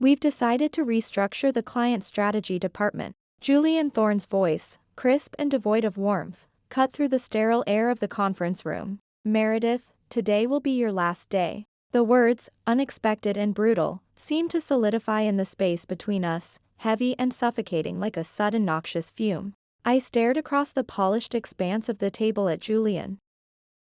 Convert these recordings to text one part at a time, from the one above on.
We've decided to restructure the client strategy department. Julian Thorne's voice, crisp and devoid of warmth, cut through the sterile air of the conference room. Meredith, today will be your last day. The words, unexpected and brutal, seemed to solidify in the space between us, heavy and suffocating like a sudden noxious fume. I stared across the polished expanse of the table at Julian,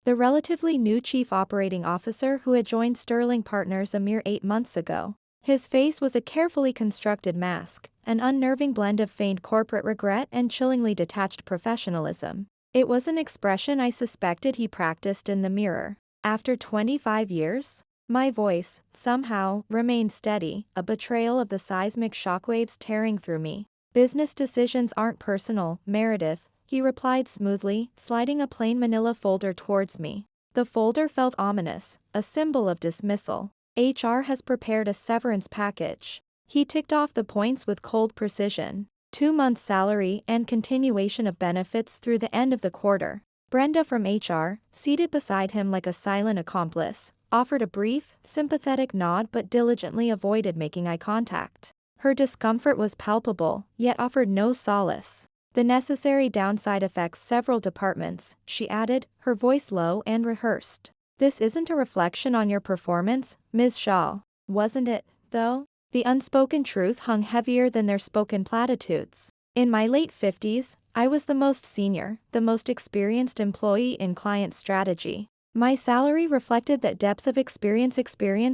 the relatively new chief operating officer who had joined Sterling Partners a mere 8 months ago. His face was a carefully constructed mask, an unnerving blend of feigned corporate regret and chillingly detached professionalism. It was an expression I suspected he practiced in the mirror. After 25 years? My voice, somehow, remained steady, a betrayal of the seismic shockwaves tearing through me. Business decisions aren't personal, Meredith, he replied smoothly, sliding a plain manila folder towards me. The folder felt ominous, a symbol of dismissal. HR has prepared a severance package. He ticked off the points with cold precision. 2 months' salary and continuation of benefits through the end of the quarter. Brenda from HR, seated beside him like a silent accomplice, offered a brief, sympathetic nod but diligently avoided making eye contact. Her discomfort was palpable, yet offered no solace. The necessary downside affects several departments, she added, her voice low and rehearsed. This isn't a reflection on your performance, Ms. Shaw. Wasn't it, though? The unspoken truth hung heavier than their spoken platitudes. In my late 50s, I was the most senior, the most experienced employee in client strategy. My salary reflected that depth of experience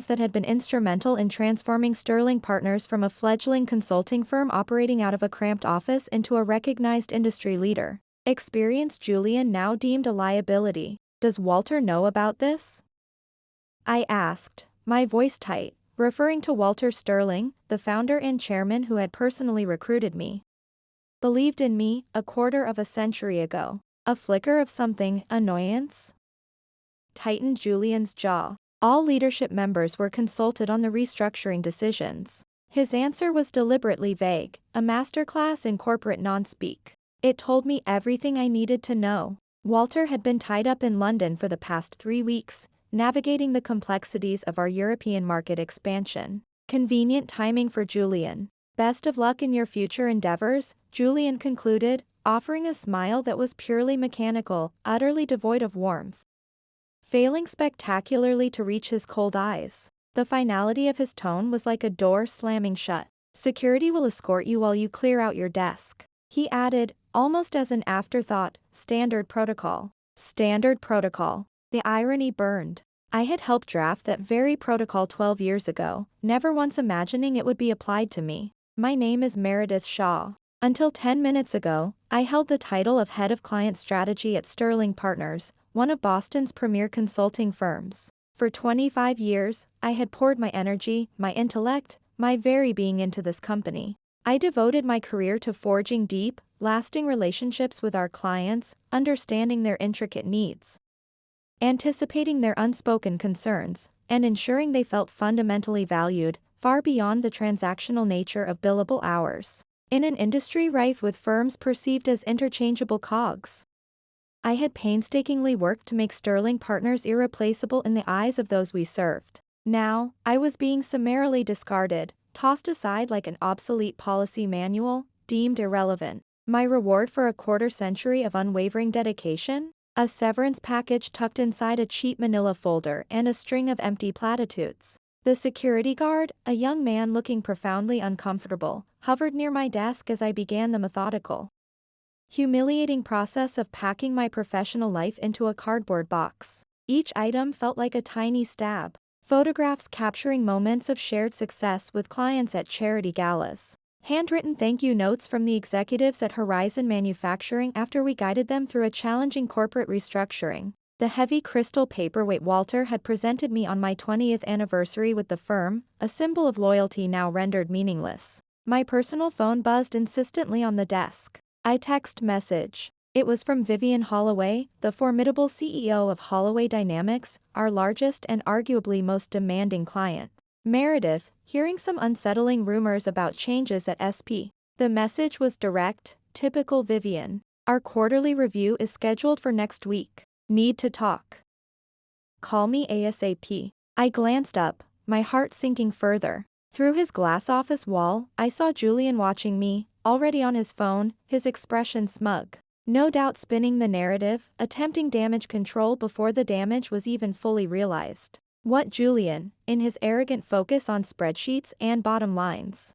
that had been instrumental in transforming Sterling Partners from a fledgling consulting firm operating out of a cramped office into a recognized industry leader. Experience Julian now deemed a liability. Does Walter know about this? I asked, my voice tight, referring to Walter Sterling, the founder and chairman who had personally recruited me. Believed in me, a quarter of a century ago. A flicker of something, annoyance? Tightened Julian's jaw. All leadership members were consulted on the restructuring decisions. His answer was deliberately vague, a masterclass in corporate non-speak. It told me everything I needed to know. Walter had been tied up in London for the past 3 weeks, navigating the complexities of our European market expansion. Convenient timing for Julian. Best of luck in your future endeavors, Julian concluded, offering a smile that was purely mechanical, utterly devoid of warmth. Failing spectacularly to reach his cold eyes. The finality of his tone was like a door slamming shut. Security will escort you while you clear out your desk. He added, almost as an afterthought, standard protocol. Standard protocol. The irony burned. I had helped draft that very protocol 12 years ago, never once imagining it would be applied to me. My name is Meredith Shaw. Until 10 minutes ago, I held the title of Head of Client Strategy at Sterling Partners, one of Boston's premier consulting firms. For 25 years, I had poured my energy, my intellect, my very being into this company. I devoted my career to forging deep, lasting relationships with our clients, understanding their intricate needs, anticipating their unspoken concerns, and ensuring they felt fundamentally valued, far beyond the transactional nature of billable hours. In an industry rife with firms perceived as interchangeable cogs, I had painstakingly worked to make Sterling Partners irreplaceable in the eyes of those we served. Now, I was being summarily discarded, tossed aside like an obsolete policy manual, deemed irrelevant. My reward for a quarter-century of unwavering dedication? A severance package tucked inside a cheap manila folder and a string of empty platitudes. The security guard, a young man looking profoundly uncomfortable, hovered near my desk as I began the methodical, humiliating process of packing my professional life into a cardboard box. Each item felt like a tiny stab. Photographs capturing moments of shared success with clients at charity galas. Handwritten thank you notes from the executives at Horizon Manufacturing after we guided them through a challenging corporate restructuring. The heavy crystal paperweight Walter had presented me on my 20th anniversary with the firm, a symbol of loyalty now rendered meaningless. My personal phone buzzed insistently on the desk. I text message. It was from Vivian Holloway, the formidable CEO of Holloway Dynamics, our largest and arguably most demanding client. Meredith, hearing some unsettling rumors about changes at SP. The message was direct, typical Vivian. Our quarterly review is scheduled for next week. Need to talk. Call me ASAP. I glanced up, my heart sinking further. Through his glass office wall, I saw Julian watching me, already on his phone, his expression smug. No doubt spinning the narrative, attempting damage control before the damage was even fully realized. What Julian, in his arrogant focus on spreadsheets and bottom lines,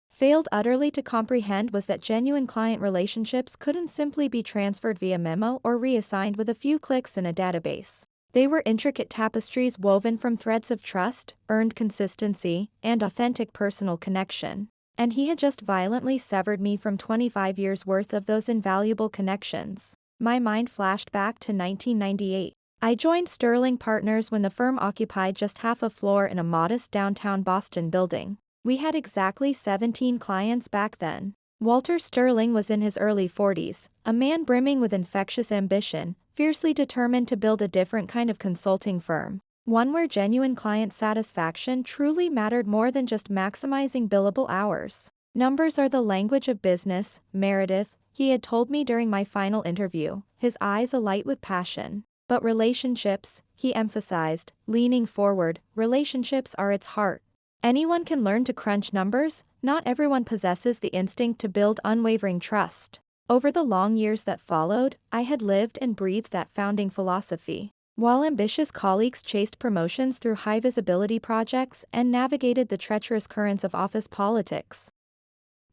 failed utterly to comprehend was that genuine client relationships couldn't simply be transferred via memo or reassigned with a few clicks in a database. They were intricate tapestries woven from threads of trust, earned consistency, and authentic personal connection. And he had just violently severed me from 25 years' worth of those invaluable connections. My mind flashed back to 1998. I joined Sterling Partners when the firm occupied just half a floor in a modest downtown Boston building. We had exactly 17 clients back then. Walter Sterling was in his early 40s, a man brimming with infectious ambition, fiercely determined to build a different kind of consulting firm. One where genuine client satisfaction truly mattered more than just maximizing billable hours. Numbers are the language of business, Meredith, he had told me during my final interview, his eyes alight with passion. But relationships, he emphasized, leaning forward, relationships are its heart. Anyone can learn to crunch numbers, not everyone possesses the instinct to build unwavering trust. Over the long years that followed, I had lived and breathed that founding philosophy. While ambitious colleagues chased promotions through high-visibility projects and navigated the treacherous currents of office politics,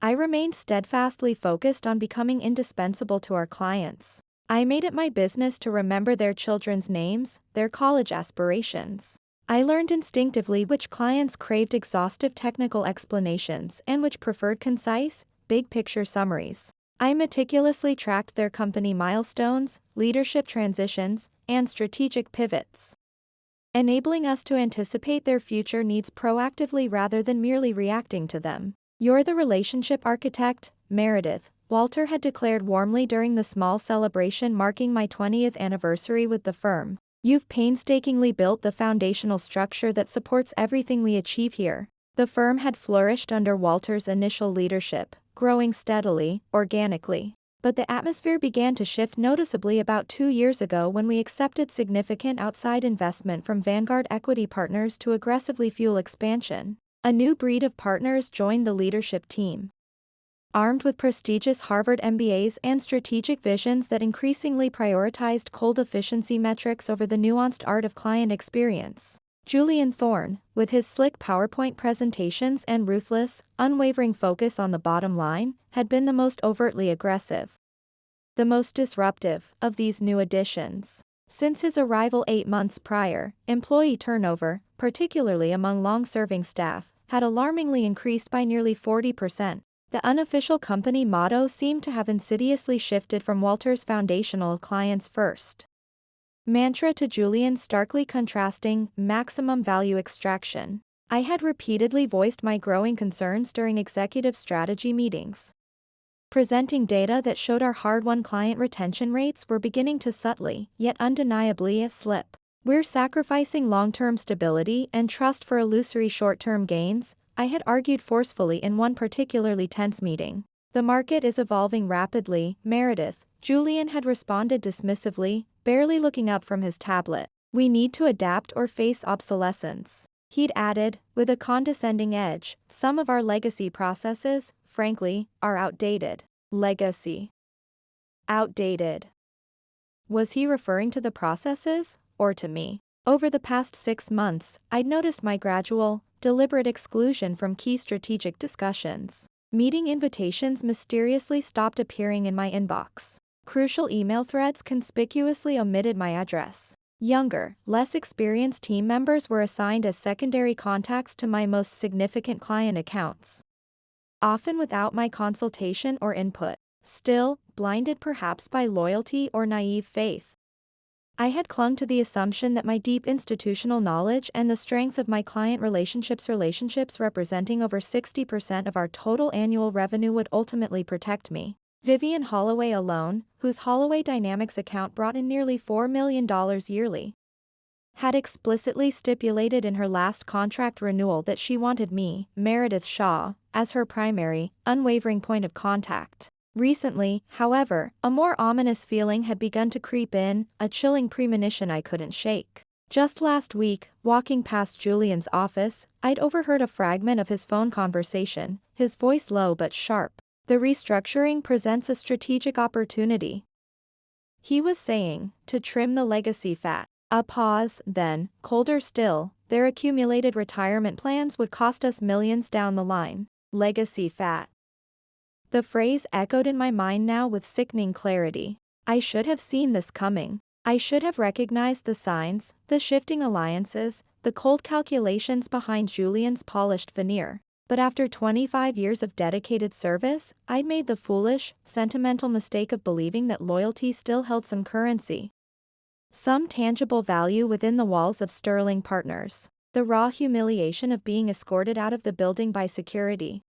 I remained steadfastly focused on becoming indispensable to our clients. I made it my business to remember their children's names, their college aspirations. I learned instinctively which clients craved exhaustive technical explanations and which preferred concise, big-picture summaries. I meticulously tracked their company milestones, leadership transitions, and strategic pivots, enabling us to anticipate their future needs proactively rather than merely reacting to them. "You're the relationship architect, Meredith," Walter had declared warmly during the small celebration marking my 20th anniversary with the firm. "You've painstakingly built the foundational structure that supports everything we achieve here." The firm had flourished under Walter's initial leadership, growing steadily, organically. But the atmosphere began to shift noticeably about 2 years ago when we accepted significant outside investment from Vanguard Equity Partners to aggressively fuel expansion. A new breed of partners joined the leadership team, armed with prestigious Harvard MBAs and strategic visions that increasingly prioritized cold efficiency metrics over the nuanced art of client experience. Julian Thorne, with his slick PowerPoint presentations and ruthless, unwavering focus on the bottom line, had been the most overtly aggressive, the most disruptive, of these new additions. Since his arrival 8 months prior, employee turnover, particularly among long-serving staff, had alarmingly increased by nearly 40%. The unofficial company motto seemed to have insidiously shifted from Walter's foundational clients first mantra to Julian's starkly contrasting maximum value extraction. I had repeatedly voiced my growing concerns during executive strategy meetings, presenting data that showed our hard-won client retention rates were beginning to subtly, yet undeniably, slip. "We're sacrificing long-term stability and trust for illusory short-term gains," I had argued forcefully in one particularly tense meeting. "The market is evolving rapidly, Meredith," Julian had responded dismissively, barely looking up from his tablet. "We need to adapt or face obsolescence." He'd added, with a condescending edge, "Some of our legacy processes, frankly, are outdated." Legacy. Outdated. Was he referring to the processes, or to me? Over the past 6 months, I'd noticed my gradual, deliberate exclusion from key strategic discussions. Meeting invitations mysteriously stopped appearing in my inbox. Crucial email threads conspicuously omitted my address. Younger, less experienced team members were assigned as secondary contacts to my most significant client accounts, often without my consultation or input. Still, blinded perhaps by loyalty or naive faith, I had clung to the assumption that my deep institutional knowledge and the strength of my client relationships representing over 60% of our total annual revenue would ultimately protect me. Vivian Holloway alone, whose Holloway Dynamics account brought in nearly $4 million yearly, had explicitly stipulated in her last contract renewal that she wanted me, Meredith Shaw, as her primary, unwavering point of contact. Recently, however, a more ominous feeling had begun to creep in, a chilling premonition I couldn't shake. Just last week, walking past Julian's office, I'd overheard a fragment of his phone conversation, his voice low but sharp. The restructuring presents a strategic opportunity. He was saying, to trim the legacy fat. A pause, then, colder still, their accumulated retirement plans would cost us millions down the line. Legacy fat. The phrase echoed in my mind now with sickening clarity. I should have seen this coming. I should have recognized the signs, the shifting alliances, the cold calculations behind Julian's polished veneer. But after 25 years of dedicated service, I'd made the foolish, sentimental mistake of believing that loyalty still held some currency. Some tangible value within the walls of Sterling Partners. The raw humiliation of being escorted out of the building by security.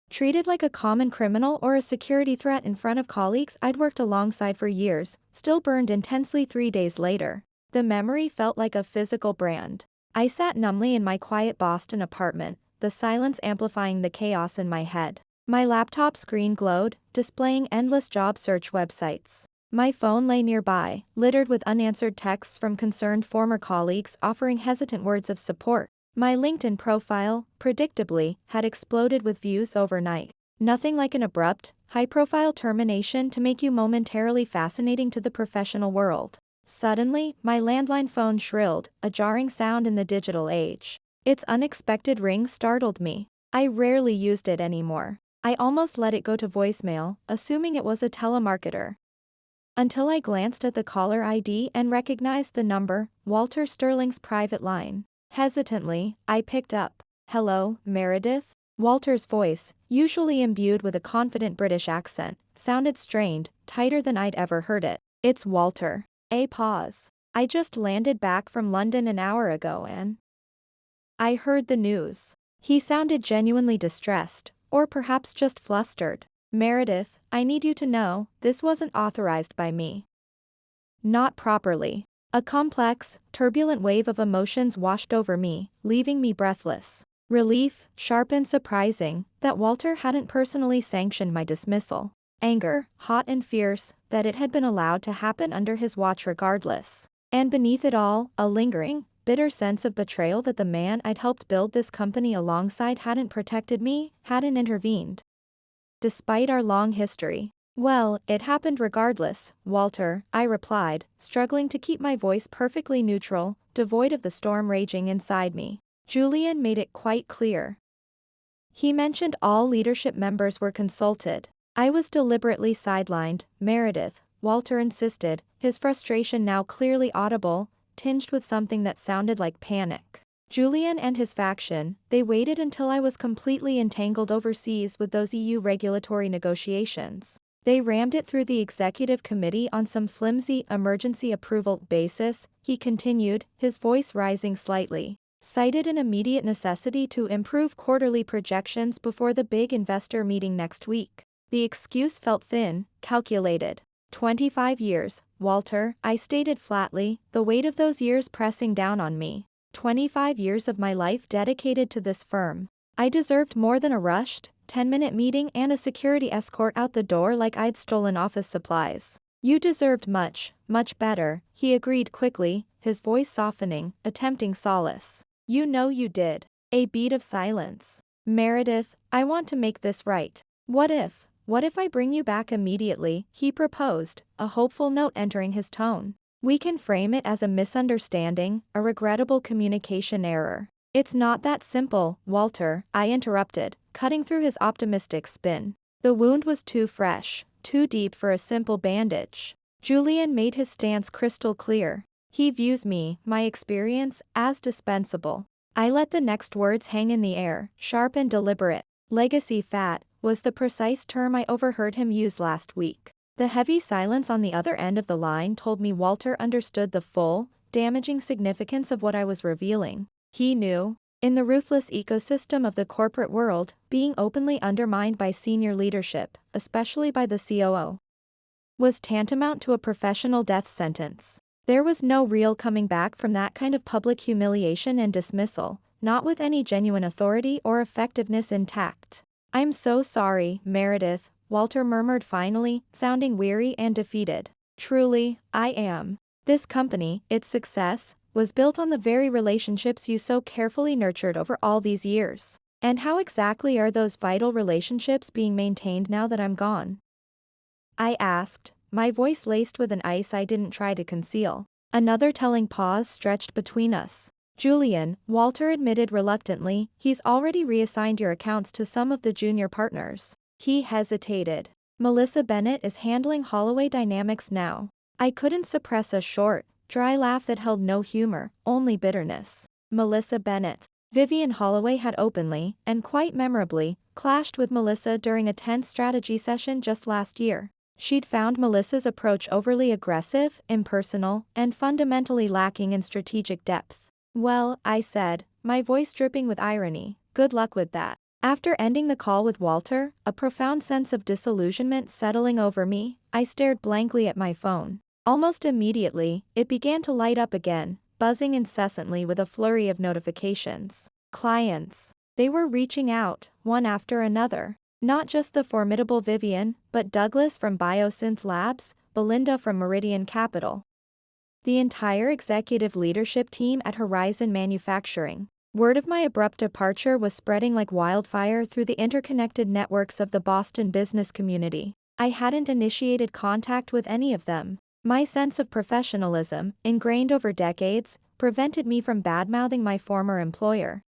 Treated like a common criminal or a security threat in front of colleagues I'd worked alongside for years, still burned intensely 3 days later. The memory felt like a physical brand. I sat numbly in my quiet Boston apartment, the silence amplifying the chaos in my head. My laptop screen glowed, displaying endless job search websites. My phone lay nearby, littered with unanswered texts from concerned former colleagues offering hesitant words of support. My LinkedIn profile, predictably, had exploded with views overnight. Nothing like an abrupt, high-profile termination to make you momentarily fascinating to the professional world. Suddenly, my landline phone shrilled, a jarring sound in the digital age. Its unexpected ring startled me. I rarely used it anymore. I almost let it go to voicemail, assuming it was a telemarketer. Until I glanced at the caller ID and recognized the number, Walter Sterling's private line. Hesitantly, I picked up. "Hello, Meredith?" Walter's voice, usually imbued with a confident British accent, sounded strained, tighter than I'd ever heard it. "It's Walter." A pause. "I just landed back from London an hour ago and I heard the news." He sounded genuinely distressed, or perhaps just flustered. "Meredith, I need you to know, this wasn't authorized by me." Not properly. A complex, turbulent wave of emotions washed over me, leaving me breathless. Relief, sharp and surprising, that Walter hadn't personally sanctioned my dismissal. Anger, hot and fierce, that it had been allowed to happen under his watch regardless. And beneath it all, a lingering, bitter sense of betrayal that the man I'd helped build this company alongside hadn't protected me, hadn't intervened. Despite our long history. "Well, it happened regardless, Walter," I replied, struggling to keep my voice perfectly neutral, devoid of the storm raging inside me. Julian made it quite clear. He mentioned all leadership members were consulted. I was deliberately sidelined, Meredith, Walter insisted, his frustration now clearly audible, tinged with something that sounded like panic. Julian and his faction, they waited until I was completely entangled overseas with those EU regulatory negotiations. They rammed it through the executive committee on some flimsy emergency approval basis, he continued, his voice rising slightly. Cited an immediate necessity to improve quarterly projections before the big investor meeting next week. The excuse felt thin, calculated. 25 years, Walter, I stated flatly, the weight of those years pressing down on me. 25 years of my life dedicated to this firm. I deserved more than a rushed, 10-minute meeting and a security escort out the door like I'd stolen office supplies. You deserved much, much better, he agreed quickly, his voice softening, attempting solace. You know you did. A beat of silence. Meredith, I want to make this right. What if I bring you back immediately, he proposed, a hopeful note entering his tone. We can frame it as a misunderstanding, a regrettable communication error. It's not that simple, Walter, I interrupted, cutting through his optimistic spin. The wound was too fresh, too deep for a simple bandage. Julian made his stance crystal clear. He views me, my experience, as dispensable. I let the next words hang in the air, sharp and deliberate. Legacy fat was the precise term I overheard him use last week. The heavy silence on the other end of the line told me Walter understood the full, damaging significance of what I was revealing. He knew. In the ruthless ecosystem of the corporate world, being openly undermined by senior leadership, especially by the COO, was tantamount to a professional death sentence. There was no real coming back from that kind of public humiliation and dismissal, not with any genuine authority or effectiveness intact. I'm so sorry, Meredith, Walter murmured finally, sounding weary and defeated. Truly, I am. This company, its success, was built on the very relationships you so carefully nurtured over all these years. And how exactly are those vital relationships being maintained now that I'm gone? I asked, my voice laced with an ice I didn't try to conceal. Another telling pause stretched between us. Julian, Walter admitted reluctantly, he's already reassigned your accounts to some of the junior partners. He hesitated. Melissa Bennett is handling Holloway Dynamics now. I couldn't suppress a short, dry laugh that held no humor, only bitterness. Melissa Bennett. Vivian Holloway had openly, and quite memorably, clashed with Melissa during a tense strategy session just last year. She'd found Melissa's approach overly aggressive, impersonal, and fundamentally lacking in strategic depth. Well, I said, my voice dripping with irony, good luck with that. After ending the call with Walter, a profound sense of disillusionment settling over me, I stared blankly at my phone. Almost immediately, it began to light up again, buzzing incessantly with a flurry of notifications. Clients. They were reaching out, one after another. Not just the formidable Vivian, but Douglas from Biosynth Labs, Belinda from Meridian Capital. The entire executive leadership team at Horizon Manufacturing. Word of my abrupt departure was spreading like wildfire through the interconnected networks of the Boston business community. I hadn't initiated contact with any of them. My sense of professionalism, ingrained over decades, prevented me from badmouthing my former employer,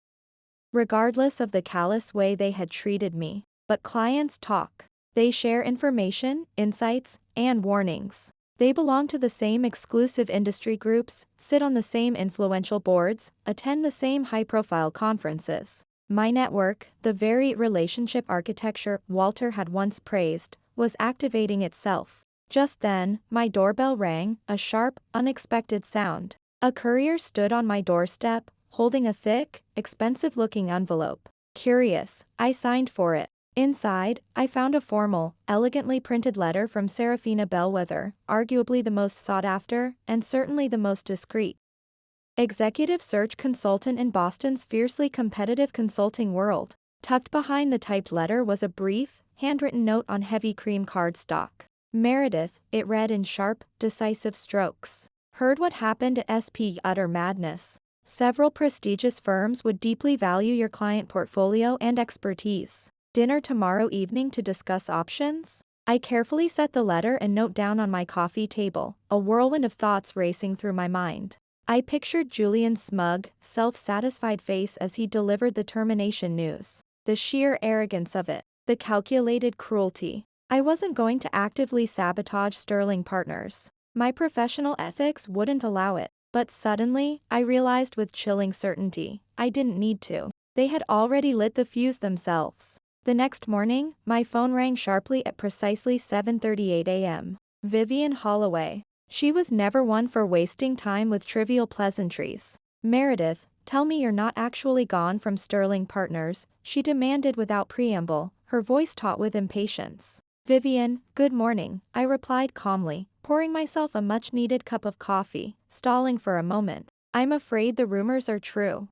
regardless of the callous way they had treated me. But clients talk. They share information, insights, and warnings. They belong to the same exclusive industry groups, sit on the same influential boards, attend the same high-profile conferences. My network, the very relationship architecture Walter had once praised, was activating itself. Just then, my doorbell rang, a sharp, unexpected sound. A courier stood on my doorstep, holding a thick, expensive-looking envelope. Curious, I signed for it. Inside, I found a formal, elegantly printed letter from Serafina Bellwether, arguably the most sought-after, and certainly the most discreet executive search consultant in Boston's fiercely competitive consulting world. Tucked behind the typed letter was a brief, handwritten note on heavy cream cardstock. Meredith, it read in sharp, decisive strokes. Heard what happened at SP? Utter madness. Several prestigious firms would deeply value your client portfolio and expertise. Dinner tomorrow evening to discuss options? I carefully set the letter and note down on my coffee table, a whirlwind of thoughts racing through my mind. I pictured Julian's smug, self-satisfied face as he delivered the termination news. The sheer arrogance of it. The calculated cruelty. I wasn't going to actively sabotage Sterling Partners. My professional ethics wouldn't allow it. But suddenly, I realized with chilling certainty, I didn't need to. They had already lit the fuse themselves. The next morning, my phone rang sharply at precisely 7:38 a.m. Vivian Holloway. She was never one for wasting time with trivial pleasantries. Meredith, tell me you're not actually gone from Sterling Partners, she demanded without preamble, her voice taut with impatience. Vivian, good morning, I replied calmly, pouring myself a much-needed cup of coffee, stalling for a moment. I'm afraid the rumors are true.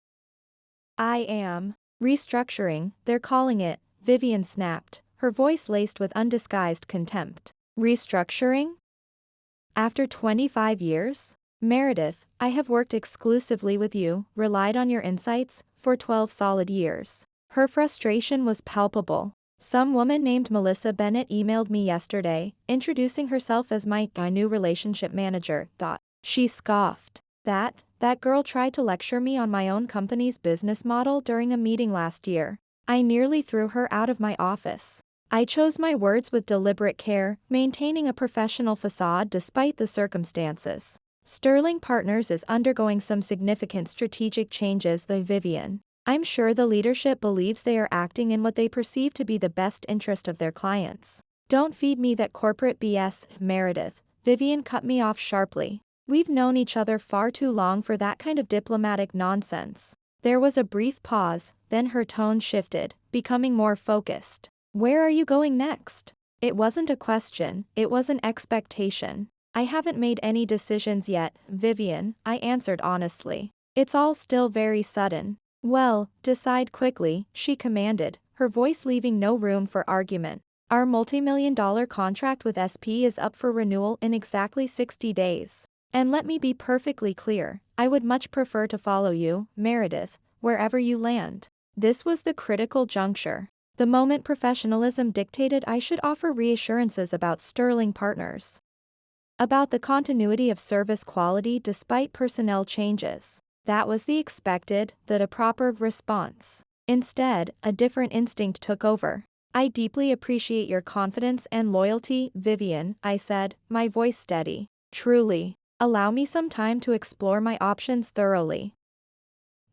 I am restructuring, they're calling it, Vivian snapped, her voice laced with undisguised contempt. Restructuring? After 25 years? Meredith, I have worked exclusively with you, relied on your insights, for 12 solid years. Her frustration was palpable. Some woman named Melissa Bennett emailed me yesterday, introducing herself as my new relationship manager, thought. She scoffed. That girl tried to lecture me on my own company's business model during a meeting last year. I nearly threw her out of my office. I chose my words with deliberate care, maintaining a professional facade despite the circumstances. Sterling Partners is undergoing some significant strategic changes, though Vivian. I'm sure the leadership believes they are acting in what they perceive to be the best interest of their clients. Don't feed me that corporate BS, Meredith. Vivian cut me off sharply. We've known each other far too long for that kind of diplomatic nonsense. There was a brief pause, then her tone shifted, becoming more focused. Where are you going next? It wasn't a question, it was an expectation. I haven't made any decisions yet, Vivian, I answered honestly. It's all still very sudden. Well, decide quickly, she commanded, her voice leaving no room for argument. Our multi-million-dollar contract with SP is up for renewal in exactly 60 days. And let me be perfectly clear, I would much prefer to follow you, Meredith, wherever you land. This was the critical juncture. The moment professionalism dictated I should offer reassurances about Sterling Partners. About the continuity of service quality despite personnel changes. That was the expected, the proper response. Instead, a different instinct took over. I deeply appreciate your confidence and loyalty, Vivian, I said, my voice steady. Truly. Allow me some time to explore my options thoroughly.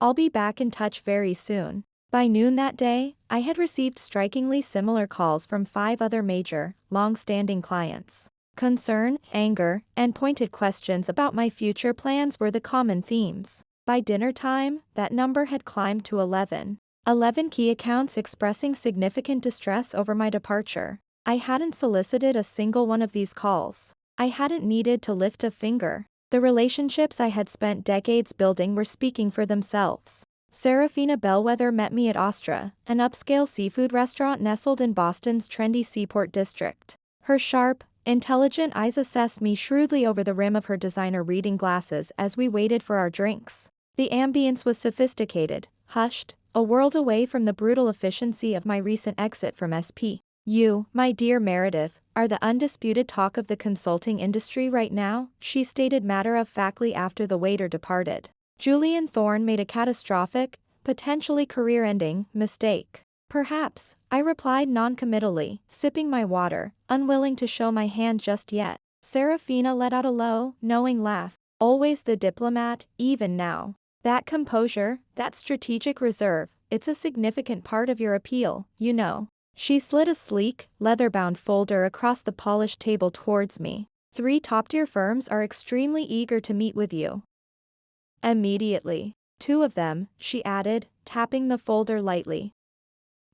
I'll be back in touch very soon. By noon that day, I had received strikingly similar calls from 5 other major, long-standing clients. Concern, anger, and pointed questions about my future plans were the common themes. By dinner time, that number had climbed to 11. 11 key accounts expressing significant distress over my departure. I hadn't solicited a single one of these calls. I hadn't needed to lift a finger. The relationships I had spent decades building were speaking for themselves. Serafina Bellwether met me at Ostra, an upscale seafood restaurant nestled in Boston's trendy Seaport district. Her sharp, intelligent eyes assessed me shrewdly over the rim of her designer reading glasses as we waited for our drinks. The ambience was sophisticated, hushed, a world away from the brutal efficiency of my recent exit from SP. You, my dear Meredith, are the undisputed talk of the consulting industry right now, she stated matter-of-factly after the waiter departed. Julian Thorne made a catastrophic, potentially career-ending, mistake. Perhaps, I replied noncommittally, sipping my water, unwilling to show my hand just yet. Serafina let out a low, knowing laugh. Always the diplomat, even now. That composure, that strategic reserve, it's a significant part of your appeal, you know. She slid a sleek, leather-bound folder across the polished table towards me. 3 top-tier firms are extremely eager to meet with you. Immediately. 2 of them, she added, tapping the folder lightly,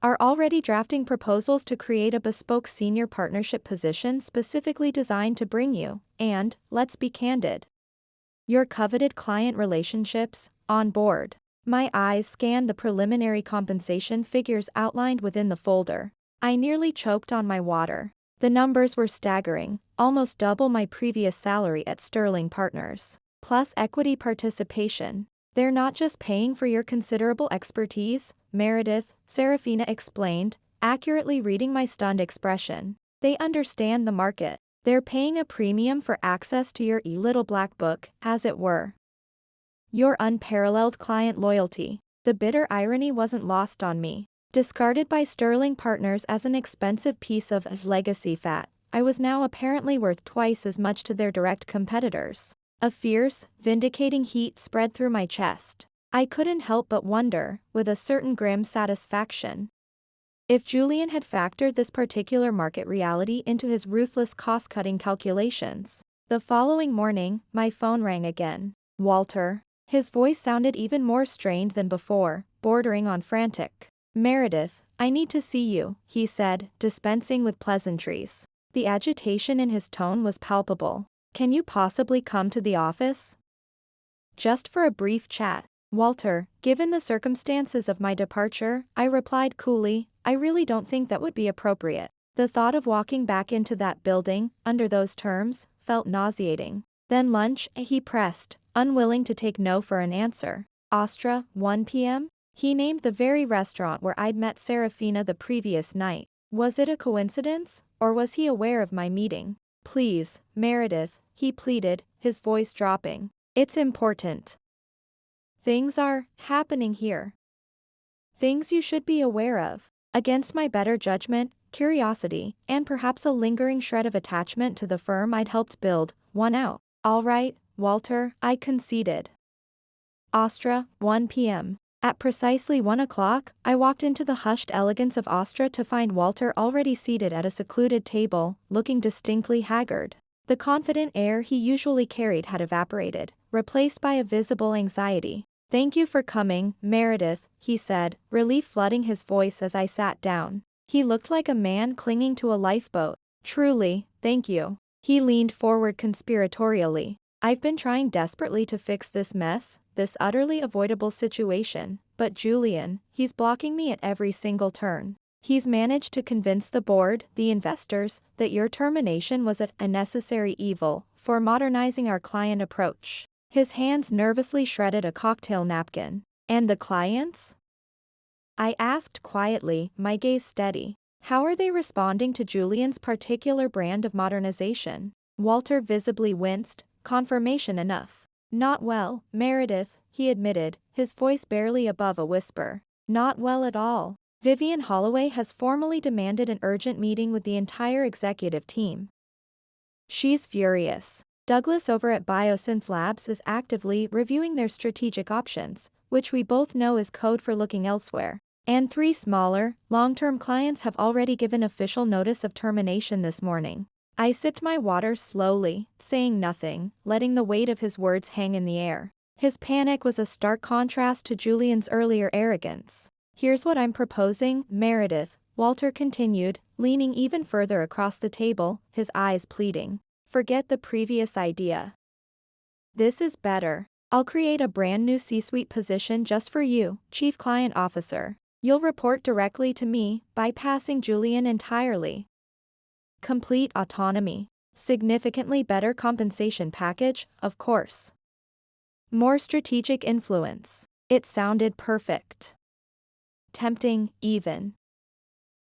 are already drafting proposals to create a bespoke senior partnership position specifically designed to bring you, and, let's be candid, your coveted client relationships, on board. My eyes scanned the preliminary compensation figures outlined within the folder. I nearly choked on my water. The numbers were staggering, almost double my previous salary at Sterling Partners. Plus equity participation. They're not just paying for your considerable expertise, Meredith, Serafina explained, accurately reading my stunned expression. They understand the market. They're paying a premium for access to your little black book, as it were. Your unparalleled client loyalty. The bitter irony wasn't lost on me. Discarded by Sterling Partners as an expensive piece of legacy fat, I was now apparently worth twice as much to their direct competitors. A fierce, vindicating heat spread through my chest. I couldn't help but wonder, with a certain grim satisfaction, if Julian had factored this particular market reality into his ruthless cost-cutting calculations. The following morning, my phone rang again. Walter. His voice sounded even more strained than before, bordering on frantic. Meredith, I need to see you, he said, dispensing with pleasantries. The agitation in his tone was palpable. Can you possibly come to the office? Just for a brief chat. Walter, given the circumstances of my departure, I replied coolly, I really don't think that would be appropriate. The thought of walking back into that building, under those terms, felt nauseating. Then lunch, he pressed, unwilling to take no for an answer. Ostra, 1 p.m.? He named the very restaurant where I'd met Serafina the previous night. Was it a coincidence, or was he aware of my meeting? Please, Meredith, he pleaded, his voice dropping. It's important. Things are happening here. Things you should be aware of. Against my better judgment, curiosity, and perhaps a lingering shred of attachment to the firm I'd helped build, won out. All right, Walter, I conceded. Ostra, 1 p.m. At precisely 1 o'clock, I walked into the hushed elegance of Ostra to find Walter already seated at a secluded table, looking distinctly haggard. The confident air he usually carried had evaporated, replaced by a visible anxiety. Thank you for coming, Meredith, he said, relief flooding his voice as I sat down. He looked like a man clinging to a lifeboat. Truly, thank you. He leaned forward conspiratorially. I've been trying desperately to fix this mess, this utterly avoidable situation, but Julian, he's blocking me at every single turn. He's managed to convince the board, the investors, that your termination was a necessary evil for modernizing our client approach. His hands nervously shredded a cocktail napkin. And the clients? I asked quietly, my gaze steady. How are they responding to Julian's particular brand of modernization? Walter visibly winced, confirmation enough. Not well, Meredith, he admitted, his voice barely above a whisper. Not well at all. Vivian Holloway has formally demanded an urgent meeting with the entire executive team. She's furious. Douglas over at Biosynth Labs is actively reviewing their strategic options, which we both know is code for looking elsewhere. And 3 smaller, long-term clients have already given official notice of termination this morning. I sipped my water slowly, saying nothing, letting the weight of his words hang in the air. His panic was a stark contrast to Julian's earlier arrogance. Here's what I'm proposing, Meredith, Walter continued, leaning even further across the table, his eyes pleading. Forget the previous idea. This is better. I'll create a brand new C-suite position just for you, Chief Client Officer. You'll report directly to me, bypassing Julian entirely. Complete autonomy. Significantly better compensation package, of course. More strategic influence. It sounded perfect. Tempting, even.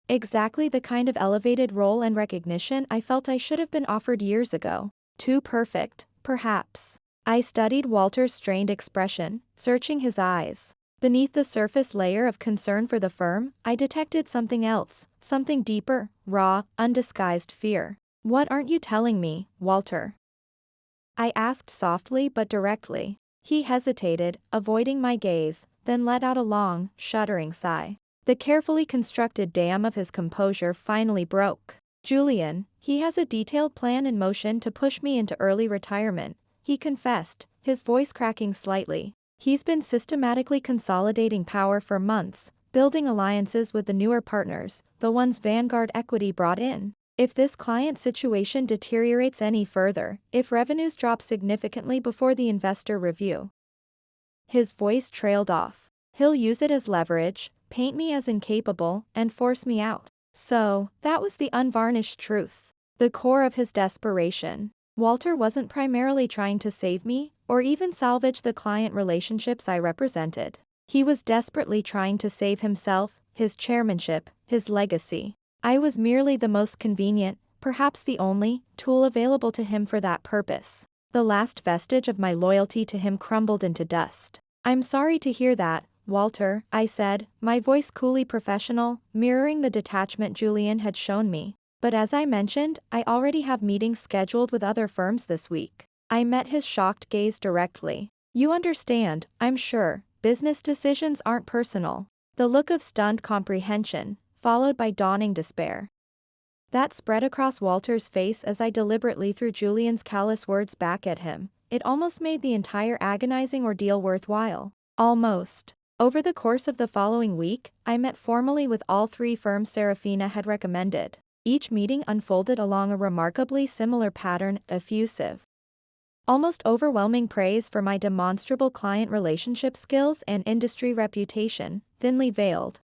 Exactly the kind of elevated role and recognition I felt I should have been offered years ago. Too perfect, perhaps. I studied Walter's strained expression, searching his eyes. Beneath the surface layer of concern for the firm, I detected something else, something deeper, raw, undisguised fear. What aren't you telling me, Walter? I asked softly but directly. He hesitated, avoiding my gaze, then let out a long, shuddering sigh. The carefully constructed dam of his composure finally broke. Julian, he has a detailed plan in motion to push me into early retirement, he confessed, his voice cracking slightly. He's been systematically consolidating power for months, building alliances with the newer partners, the ones Vanguard Equity brought in. If this client situation deteriorates any further, if revenues drop significantly before the investor review. His voice trailed off. He'll use it as leverage, paint me as incapable, and force me out. So, that was the unvarnished truth. The core of his desperation. Walter wasn't primarily trying to save me, or even salvage the client relationships I represented. He was desperately trying to save himself, his chairmanship, his legacy. I was merely the most convenient, perhaps the only, tool available to him for that purpose. The last vestige of my loyalty to him crumbled into dust. I'm sorry to hear that, Walter, I said, my voice coolly professional, mirroring the detachment Julian had shown me. But as I mentioned, I already have meetings scheduled with other firms this week. I met his shocked gaze directly. You understand, I'm sure, business decisions aren't personal. The look of stunned comprehension, followed by dawning despair. That spread across Walter's face as I deliberately threw Julian's callous words back at him. It almost made the entire agonizing ordeal worthwhile. Almost. Over the course of the following week, I met formally with all 3 firms Serafina had recommended. Each meeting unfolded along a remarkably similar pattern, effusive. Almost overwhelming praise for my demonstrable client relationship skills and industry reputation, thinly veiled.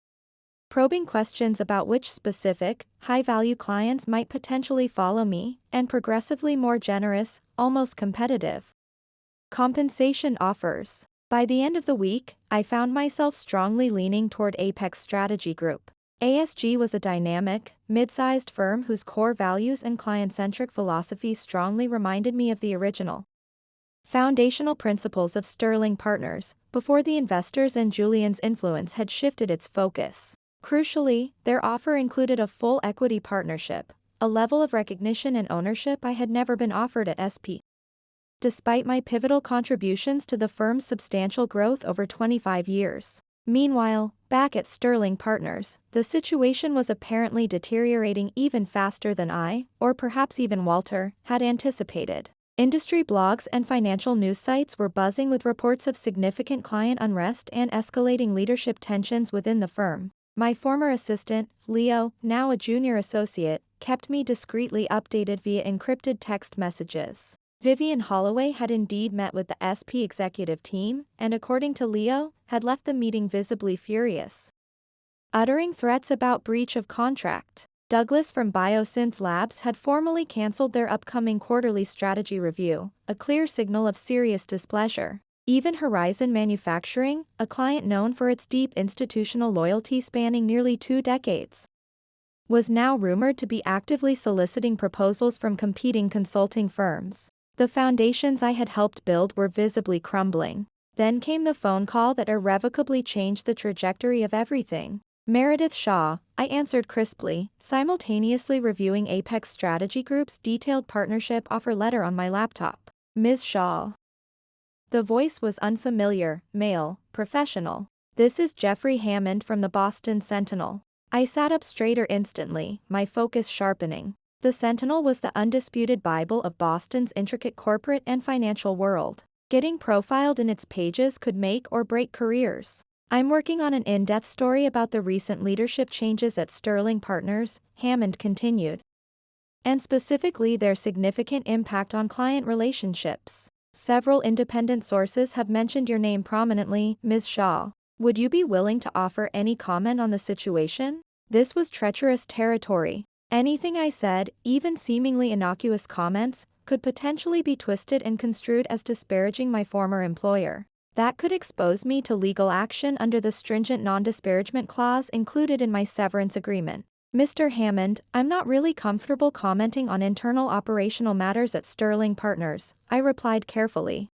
Probing questions about which specific, high-value clients might potentially follow me, and progressively more generous, almost competitive compensation offers. By the end of the week, I found myself strongly leaning toward Apex Strategy Group. ASG was a dynamic, mid-sized firm whose core values and client-centric philosophy strongly reminded me of the original foundational principles of Sterling Partners, before the investors and Julian's influence had shifted its focus. Crucially, their offer included a full equity partnership, a level of recognition and ownership I had never been offered at SP. Despite my pivotal contributions to the firm's substantial growth over 25 years. Meanwhile, back at Sterling Partners, the situation was apparently deteriorating even faster than I, or perhaps even Walter, had anticipated. Industry blogs and financial news sites were buzzing with reports of significant client unrest and escalating leadership tensions within the firm. My former assistant, Leo, now a junior associate, kept me discreetly updated via encrypted text messages. Vivian Holloway had indeed met with the SP executive team, and according to Leo, had left the meeting visibly furious, uttering threats about breach of contract. Douglas from Biosynth Labs had formally canceled their upcoming quarterly strategy review, a clear signal of serious displeasure. Even Horizon Manufacturing, a client known for its deep institutional loyalty spanning nearly 2 decades, was now rumored to be actively soliciting proposals from competing consulting firms. The foundations I had helped build were visibly crumbling. Then came the phone call that irrevocably changed the trajectory of everything. Meredith Shaw, I answered crisply, simultaneously reviewing Apex Strategy Group's detailed partnership offer letter on my laptop. Ms. Shaw. The voice was unfamiliar, male, professional. This is Jeffrey Hammond from the Boston Sentinel. I sat up straighter instantly, my focus sharpening. The Sentinel was the undisputed Bible of Boston's intricate corporate and financial world. Getting profiled in its pages could make or break careers. I'm working on an in-depth story about the recent leadership changes at Sterling Partners, Hammond continued, and specifically their significant impact on client relationships. Several independent sources have mentioned your name prominently, Ms. Shaw. Would you be willing to offer any comment on the situation? This was treacherous territory. Anything I said, even seemingly innocuous comments, could potentially be twisted and construed as disparaging my former employer. That could expose me to legal action under the stringent non-disparagement clause included in my severance agreement. Mr. Hammond, I'm not really comfortable commenting on internal operational matters at Sterling Partners, I replied carefully,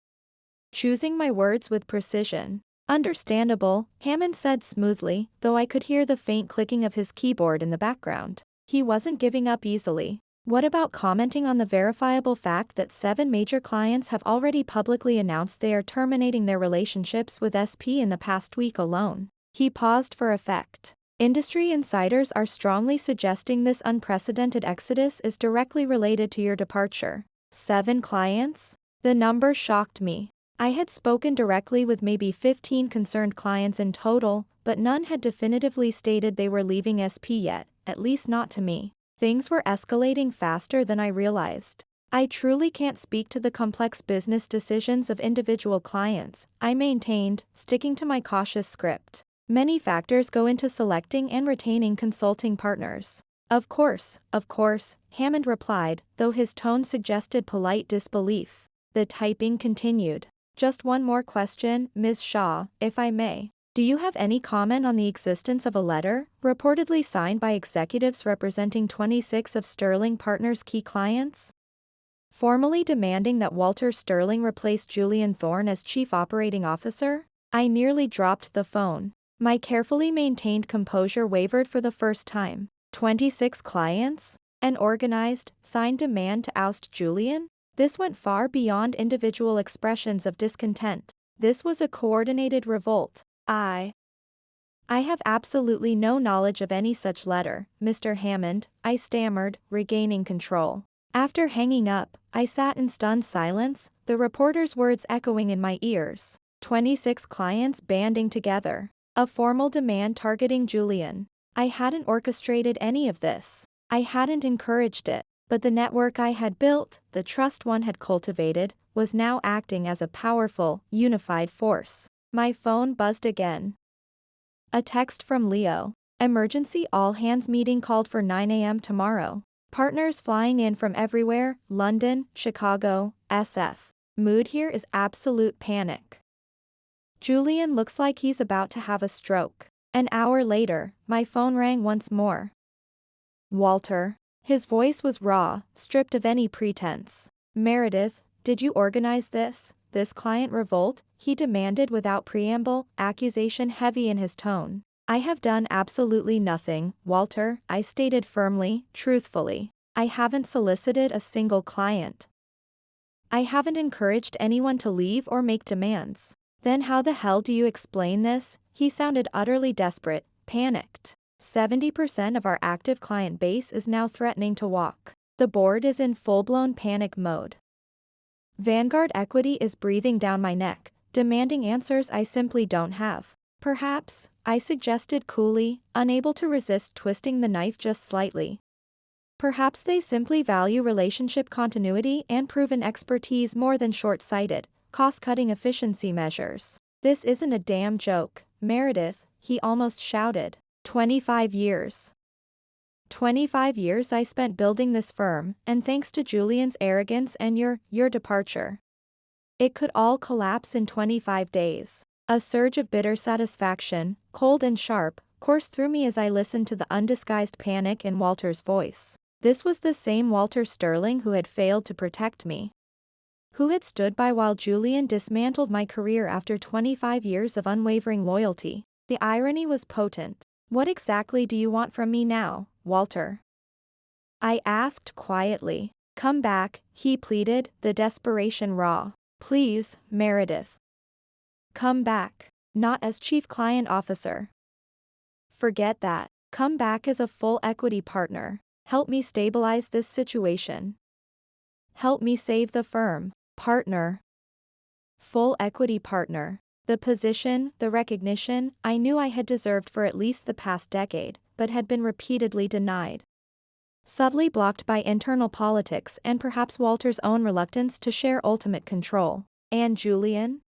choosing my words with precision. Understandable, Hammond said smoothly, though I could hear the faint clicking of his keyboard in the background. He wasn't giving up easily. What about commenting on the verifiable fact that 7 major clients have already publicly announced they are terminating their relationships with SP in the past week alone? He paused for effect. Industry insiders are strongly suggesting this unprecedented exodus is directly related to your departure. 7 clients? The number shocked me. I had spoken directly with maybe 15 concerned clients in total, but none had definitively stated they were leaving SP yet, at least not to me. Things were escalating faster than I realized. I truly can't speak to the complex business decisions of individual clients, I maintained, sticking to my cautious script. Many factors go into selecting and retaining consulting partners. Of course, Hammond replied, though his tone suggested polite disbelief. The typing continued. Just one more question, Ms. Shaw, if I may. Do you have any comment on the existence of a letter, reportedly signed by executives representing 26 of Sterling Partners' key clients, formally demanding that Walter Sterling replace Julian Thorne as Chief Operating Officer? I nearly dropped the phone. My carefully maintained composure wavered for the first time. 26 clients? An organized, signed demand to oust Julian? This went far beyond individual expressions of discontent. This was a coordinated revolt. I have absolutely no knowledge of any such letter, Mr. Hammond, I stammered, regaining control. After hanging up, I sat in stunned silence, the reporter's words echoing in my ears. 26 clients banding together. A formal demand targeting Julian. I hadn't orchestrated any of this. I hadn't encouraged it. But the network I had built, the trust one had cultivated, was now acting as a powerful, unified force. My phone buzzed again. A text from Leo. Emergency all-hands meeting called for 9 a.m. tomorrow. Partners flying in from everywhere, London, Chicago, SF. Mood here is absolute panic. Julian looks like he's about to have a stroke. An hour later, my phone rang once more. Walter. His voice was raw, stripped of any pretense. Meredith, did you organize this client revolt? He demanded without preamble, accusation heavy in his tone. I have done absolutely nothing, Walter, I stated firmly, truthfully. I haven't solicited a single client. I haven't encouraged anyone to leave or make demands. Then how the hell do you explain this? He sounded utterly desperate, panicked. 70% of our active client base is now threatening to walk. The board is in full-blown panic mode. Vanguard Equity is breathing down my neck, demanding answers I simply don't have. Perhaps, I suggested coolly, unable to resist twisting the knife just slightly. Perhaps they simply value relationship continuity and proven expertise more than short-sighted, cost-cutting efficiency measures. This isn't a damn joke, Meredith, he almost shouted. 25 years. 25 years I spent building this firm, and thanks to Julian's arrogance and your departure, it could all collapse in 25 days. A surge of bitter satisfaction, cold and sharp, coursed through me as I listened to the undisguised panic in Walter's voice. This was the same Walter Sterling who had failed to protect me, who had stood by while Julian dismantled my career after 25 years of unwavering loyalty. The irony was potent. "What exactly do you want from me now, Walter?" I asked quietly. "Come back," he pleaded, the desperation raw. "Please, Meredith. Come back. Not as chief client officer. Forget that. Come back as a full equity partner. Help me stabilize this situation. Help me save the firm." Partner. Full equity partner. The position, the recognition, I knew I had deserved for at least the past decade, but had been repeatedly denied. Subtly blocked by internal politics and perhaps Walter's own reluctance to share ultimate control. "And Julian?"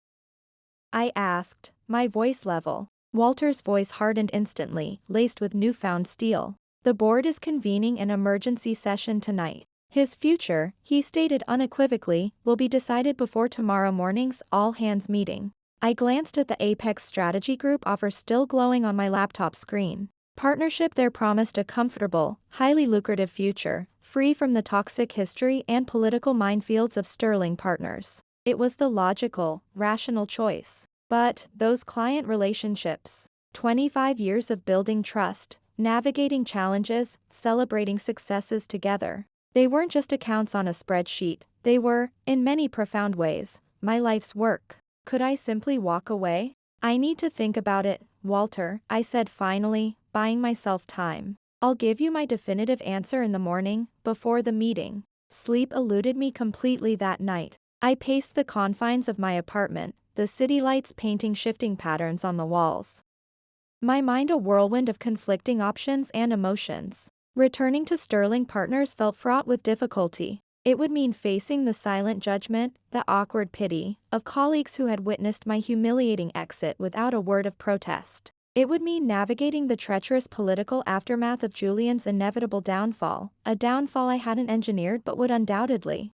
I asked, my voice level. Walter's voice hardened instantly, laced with newfound steel. "The board is convening an emergency session tonight. His future," he stated unequivocally, "will be decided before tomorrow morning's all-hands meeting." I glanced at the Apex Strategy Group offer still glowing on my laptop screen. Partnership there promised a comfortable, highly lucrative future, free from the toxic history and political minefields of Sterling Partners. It was the logical, rational choice. But those client relationships. 25 years of building trust, navigating challenges, celebrating successes together. They weren't just accounts on a spreadsheet, they were, in many profound ways, my life's work. Could I simply walk away? "I need to think about it, Walter," I said finally, buying myself time. "I'll give you my definitive answer in the morning, before the meeting." Sleep eluded me completely that night. I paced the confines of my apartment, the city lights painting shifting patterns on the walls. My mind a whirlwind of conflicting options and emotions. Returning to Sterling Partners felt fraught with difficulty. It would mean facing the silent judgment, the awkward pity, of colleagues who had witnessed my humiliating exit without a word of protest. It would mean navigating the treacherous political aftermath of Julian's inevitable downfall, a downfall I hadn't engineered but would undoubtedly,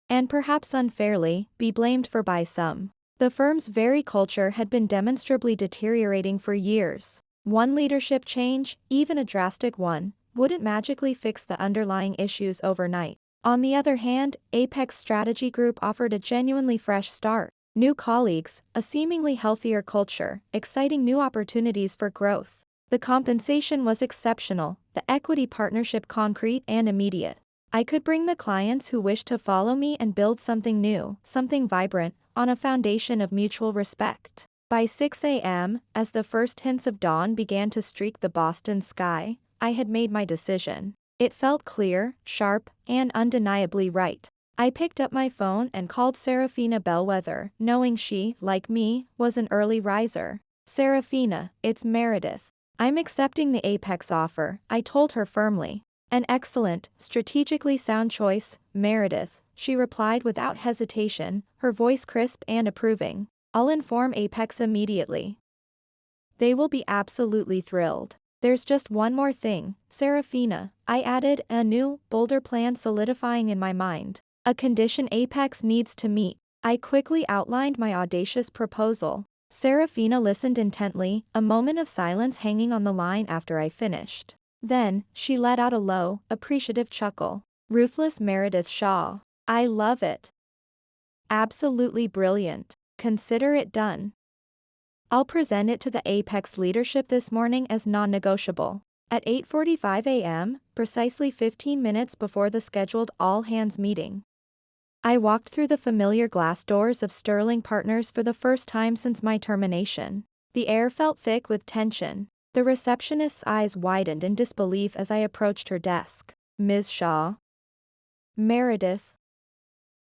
and perhaps unfairly, be blamed for by some. The firm's very culture had been demonstrably deteriorating for years. One leadership change, even a drastic one, wouldn't magically fix the underlying issues overnight. On the other hand, Apex Strategy Group offered a genuinely fresh start. New colleagues, a seemingly healthier culture, exciting new opportunities for growth. The compensation was exceptional, the equity partnership concrete and immediate. I could bring the clients who wished to follow me and build something new, something vibrant, on a foundation of mutual respect. By 6 a.m., as the first hints of dawn began to streak the Boston sky, I had made my decision. It felt clear, sharp, and undeniably right. I picked up my phone and called Serafina Bellwether, knowing she, like me, was an early riser. "Serafina, it's Meredith. I'm accepting the Apex offer," I told her firmly. "An excellent, strategically sound choice, Meredith," she replied without hesitation, her voice crisp and approving. "I'll inform Apex immediately. They will be absolutely thrilled. There's just one more thing, Serafina," I added, a new, bolder plan solidifying in my mind. "A condition Apex needs to meet." I quickly outlined my audacious proposal. Serafina listened intently, a moment of silence hanging on the line after I finished. Then, she let out a low, appreciative chuckle. "Ruthless Meredith Shaw. I love it. Absolutely brilliant. Consider it done. I'll present it to the Apex leadership this morning as non-negotiable." At 8:45 a.m., precisely 15 minutes before the scheduled all-hands meeting, I walked through the familiar glass doors of Sterling Partners for the first time since my termination. The air felt thick with tension. The receptionist's eyes widened in disbelief as I approached her desk. "Ms. Shaw?" "Meredith."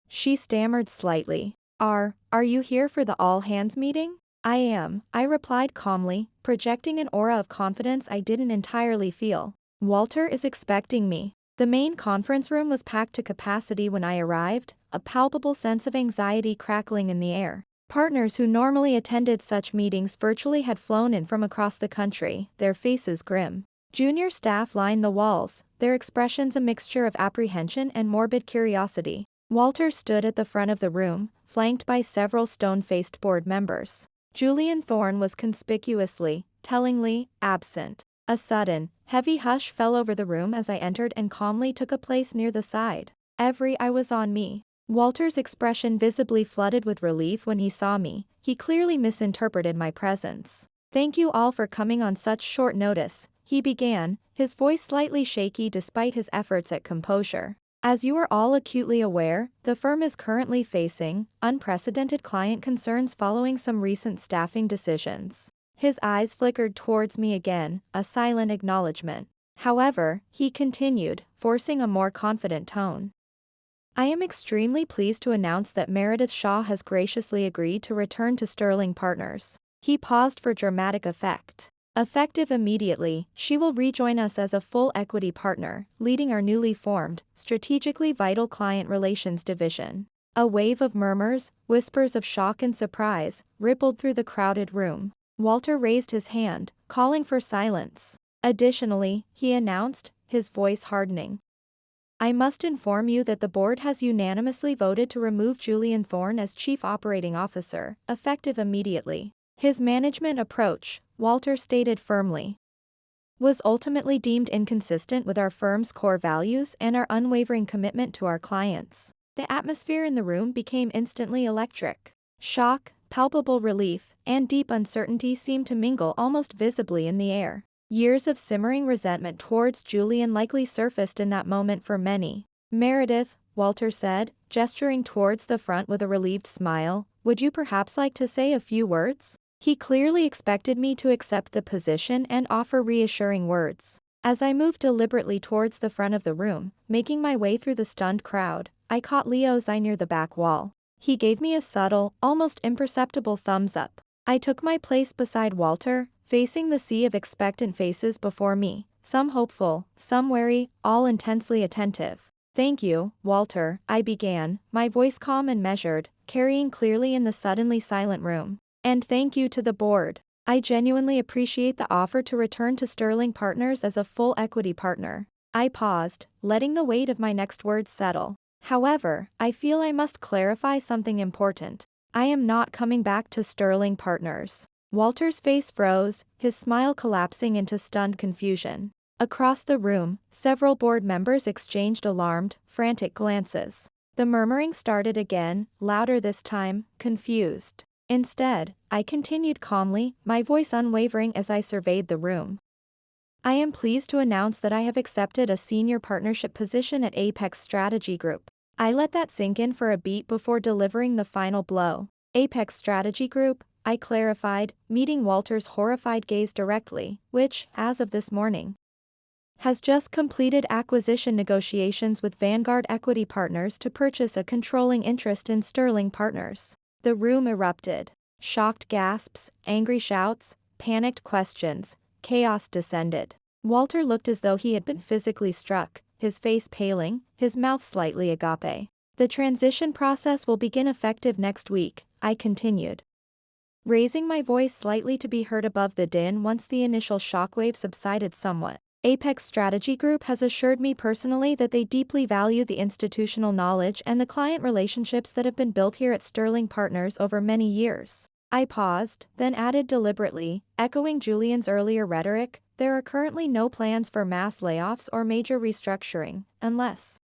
She stammered slightly. Are you here for the all-hands meeting?" "I am," I replied calmly, projecting an aura of confidence I didn't entirely feel. "Walter is expecting me." The main conference room was packed to capacity when I arrived, a palpable sense of anxiety crackling in the air. Partners who normally attended such meetings virtually had flown in from across the country, their faces grim. Junior staff lined the walls, their expressions a mixture of apprehension and morbid curiosity. Walter stood at the front of the room, flanked by several stone-faced board members. Julian Thorne was conspicuously, tellingly, absent. A sudden, heavy hush fell over the room as I entered and calmly took a place near the side. Every eye was on me. Walter's expression visibly flooded with relief when he saw me. He clearly misinterpreted my presence. "Thank you all for coming on such short notice," he began, his voice slightly shaky despite his efforts at composure. "As you are all acutely aware, the firm is currently facing unprecedented client concerns following some recent staffing decisions." His eyes flickered towards me again, a silent acknowledgement. However, he continued, forcing a more confident tone. "I am extremely pleased to announce that Meredith Shaw has graciously agreed to return to Sterling Partners." He paused for dramatic effect. "Effective immediately, she will rejoin us as a full equity partner, leading our newly formed, strategically vital client relations division." A wave of murmurs, whispers of shock and surprise, rippled through the crowded room. Walter raised his hand, calling for silence. "Additionally," he announced, his voice hardening, "I must inform you that the board has unanimously voted to remove Julian Thorne as Chief Operating Officer, effective immediately." His management approach, Walter stated firmly, was ultimately deemed inconsistent with our firm's core values and our unwavering commitment to our clients. The atmosphere in the room became instantly electric. Shock, palpable relief, and deep uncertainty seemed to mingle almost visibly in the air. Years of simmering resentment towards Julian likely surfaced in that moment for many. "Meredith," Walter said, gesturing towards the front with a relieved smile, "would you perhaps like to say a few words?" He clearly expected me to accept the position and offer reassuring words. As I moved deliberately towards the front of the room, making my way through the stunned crowd, I caught Leo's eye near the back wall. He gave me a subtle, almost imperceptible thumbs up. I took my place beside Walter, facing the sea of expectant faces before me, some hopeful, some wary, all intensely attentive. "Thank you, Walter," I began, my voice calm and measured, carrying clearly in the suddenly silent room. "And thank you to the board. I genuinely appreciate the offer to return to Sterling Partners as a full equity partner." I paused, letting the weight of my next words settle. "However, I feel I must clarify something important. I am not coming back to Sterling Partners." Walter's face froze, his smile collapsing into stunned confusion. Across the room, several board members exchanged alarmed, frantic glances. The murmuring started again, louder this time, confused. Instead, I continued calmly, my voice unwavering as I surveyed the room. "I am pleased to announce that I have accepted a senior partnership position at Apex Strategy Group." I let that sink in for a beat before delivering the final blow. "Apex Strategy Group," I clarified, meeting Walter's horrified gaze directly, "which, as of this morning, has just completed acquisition negotiations with Vanguard Equity Partners to purchase a controlling interest in Sterling Partners." The room erupted. Shocked gasps, angry shouts, panicked questions, chaos descended. Walter looked as though he had been physically struck, his face paling, his mouth slightly agape. "The transition process will begin effective next week," I continued, raising my voice slightly to be heard above the din once the initial shockwave subsided somewhat. "Apex Strategy Group has assured me personally that they deeply value the institutional knowledge and the client relationships that have been built here at Sterling Partners over many years." I paused, then added deliberately, echoing Julian's earlier rhetoric, "There are currently no plans for mass layoffs or major restructuring, unless,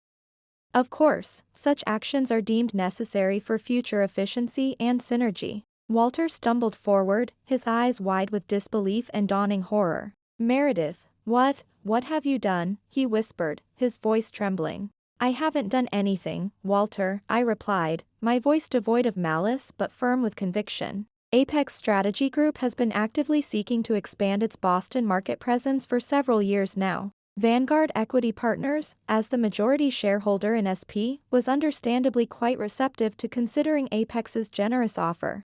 of course, such actions are deemed necessary for future efficiency and synergy." Walter stumbled forward, his eyes wide with disbelief and dawning horror. "Meredith, what have you done?" he whispered, his voice trembling. "I haven't done anything, Walter," I replied, my voice devoid of malice but firm with conviction. "Apex Strategy Group has been actively seeking to expand its Boston market presence for several years now. Vanguard Equity Partners, as the majority shareholder in SP, was understandably quite receptive to considering Apex's generous offer,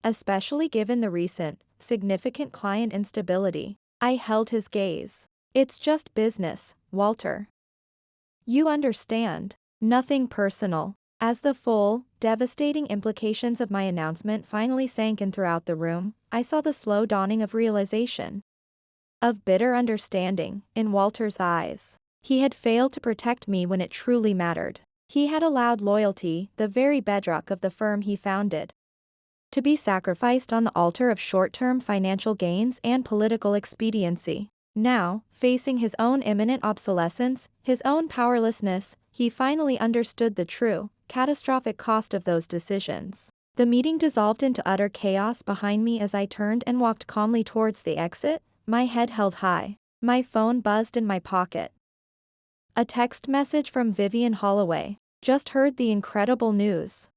especially given the recent, significant client instability." I held his gaze. "It's just business, Walter. You understand. Nothing personal." As the full, devastating implications of my announcement finally sank in throughout the room, I saw the slow dawning of realization. of bitter understanding, in Walter's eyes. He had failed to protect me when it truly mattered. He had allowed loyalty, the very bedrock of the firm he founded, to be sacrificed on the altar of short-term financial gains and political expediency. Now, facing his own imminent obsolescence, his own powerlessness, he finally understood the true, catastrophic cost of those decisions. The meeting dissolved into utter chaos behind me as I turned and walked calmly towards the exit, my head held high. My phone buzzed in my pocket. A text message from Vivian Holloway. Just heard the incredible news.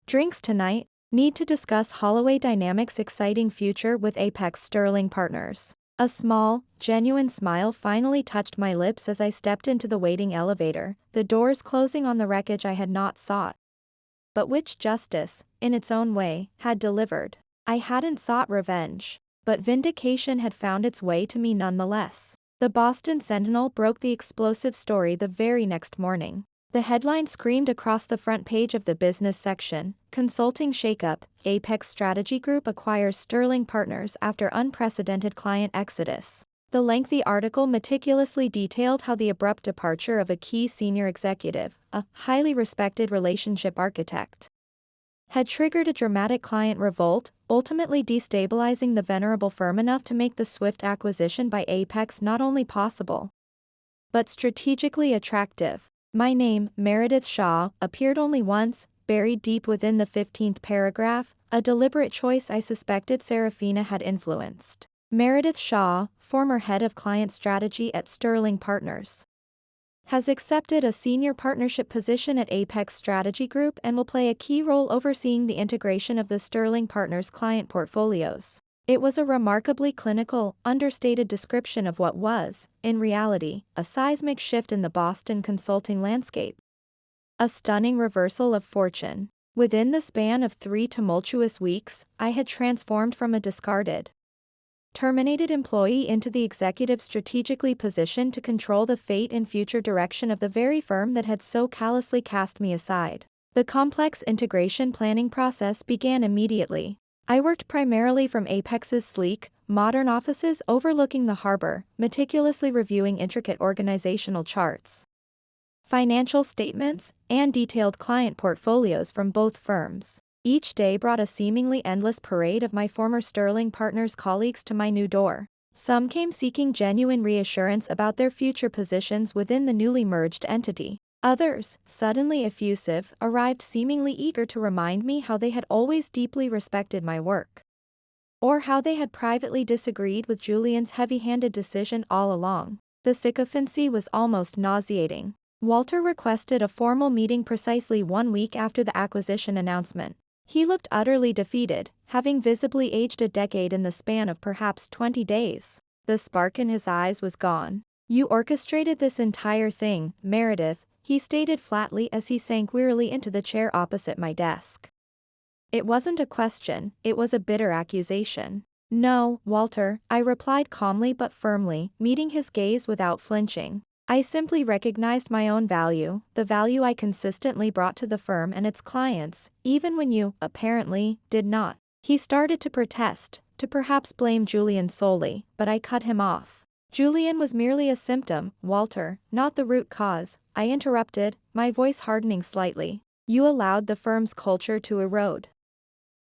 Drinks tonight. Need to discuss Holloway Dynamics' exciting future with Apex Sterling Partners. A small, genuine smile finally touched my lips as I stepped into the waiting elevator, the doors closing on the wreckage I had not sought, but which justice, in its own way, had delivered. I hadn't sought revenge, but vindication had found its way to me nonetheless. The Boston Sentinel broke the explosive story the very next morning. The headline screamed across the front page of the business section, "Consulting Shakeup, Apex Strategy Group acquires Sterling Partners after unprecedented client exodus." The lengthy article meticulously detailed how the abrupt departure of a key senior executive, a highly respected relationship architect, had triggered a dramatic client revolt, ultimately destabilizing the venerable firm enough to make the swift acquisition by Apex not only possible, but strategically attractive. My name, Meredith Shaw, appeared only once, buried deep within the 15th paragraph, a deliberate choice I suspected Serafina had influenced. Meredith Shaw, former head of client strategy at Sterling Partners, has accepted a senior partnership position at Apex Strategy Group and will play a key role overseeing the integration of the Sterling Partners client portfolios. It was a remarkably clinical, understated description of what was, in reality, a seismic shift in the Boston consulting landscape. A stunning reversal of fortune. Within the span of 3 tumultuous weeks, I had transformed from a discarded, terminated employee into the executive strategically positioned to control the fate and future direction of the very firm that had so callously cast me aside. The complex integration planning process began immediately. I worked primarily from Apex's sleek, modern offices overlooking the harbor, meticulously reviewing intricate organizational charts, financial statements, and detailed client portfolios from both firms. Each day brought a seemingly endless parade of my former Sterling Partners colleagues to my new door. Some came seeking genuine reassurance about their future positions within the newly merged entity. Others, suddenly effusive, arrived seemingly eager to remind me how they had always deeply respected my work, or how they had privately disagreed with Julian's heavy-handed decision all along. The sycophancy was almost nauseating. Walter requested a formal meeting precisely 1 week after the acquisition announcement. He looked utterly defeated, having visibly aged a decade in the span of perhaps 20 days. The spark in his eyes was gone. "You orchestrated this entire thing, Meredith," he stated flatly as he sank wearily into the chair opposite my desk. It wasn't a question, it was a bitter accusation. "No, Walter," I replied calmly but firmly, meeting his gaze without flinching. "I simply recognized my own value, the value I consistently brought to the firm and its clients, even when you, apparently, did not." He started to protest, to perhaps blame Julian solely, but I cut him off. "Julian was merely a symptom, Walter, not the root cause," I interrupted, my voice hardening slightly. "You allowed the firm's culture to erode.